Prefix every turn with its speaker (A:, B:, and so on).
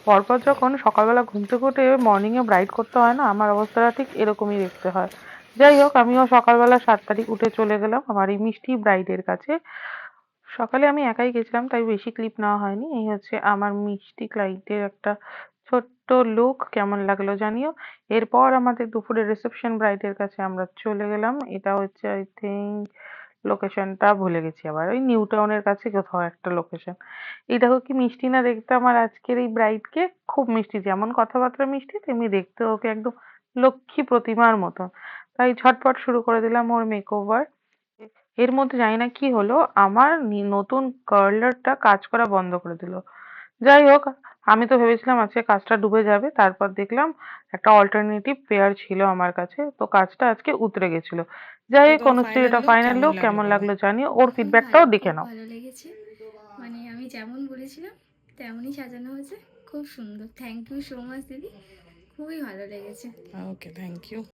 A: পরপর যখন সকালবেলা ঘুম থেকে উঠে মর্নিংয়ে ব্রাইড করতে হয় না, আমার অবস্থাটা ঠিক এরকমই দেখতে হয়। যাই হোক, আমিও সকালবেলা 7 তারিখ উঠে চলে গেলাম আমার এই মিষ্টি ব্রাইডের কাছে। সকালে আমি একাই গেছিলাম, তাই বেশি ক্লিপ নেওয়া হয়নি। এই হচ্ছে আমার মিষ্টি ক্লাইন্টের একটা ছোট্ট লুক, কেমন লাগলো জানিও। এরপর আমাদের দুপুরে রিসেপশন ব্রাইডের কাছে আমরা চলে গেলাম। এটা হচ্ছে আই থিঙ্ক, লোকেশনটা ভুলে গেছি, আবার ওই নিউ টাউনের কাছে কোথাও একটা লোকেশন। এই দেখো কি মিষ্টি না দেখতে আমার আজকের এই ব্রাইডকে, খুব মিষ্টি, যেমন কথাবার্তা মিষ্টি তেমনি দেখতে ওকে একদম লক্ষ্মী প্রতিমার মতো। তাই ঝটপট শুরু করে দিলাম ওর মেকওভার। এর মধ্যে জানি না কি হলো, আমার নতুন কার্লারটা কাজ করা বন্ধ করে দিল। যাই হোক, আমি তো ভেবেছিলাম আজকে কাজটা ডুবে যাবে, তারপর দেখলাম একটা অল্টারনেটিভ পেয়ার ছিল আমার কাছে, তো কাজটা আজকে উতরে গেছিল। যাই
B: তো
A: হোক,
B: তোমার
A: অনুশ্রীর
B: ফাইনাল
A: এটা
B: লুক
A: ফাইনাল
B: কেমন
A: লুক,
B: লাগলো
A: কেমন
B: বলো?
A: লাগলো জানিও, ওর
C: খুব
A: ফিডব্যাকটাও
C: ভালো,
A: দেখে
C: খুব
A: নাও।
C: ভালো লেগেছে। মানে আমি যেমন বলেছিলাম তেমনই সাজানো হয়েছে, খুব সুন্দর। থ্যাংক ইউ সো মাচ দিদি, খুবই ভালো লেগেছে।
B: ওকে, থ্যাংক ইউ।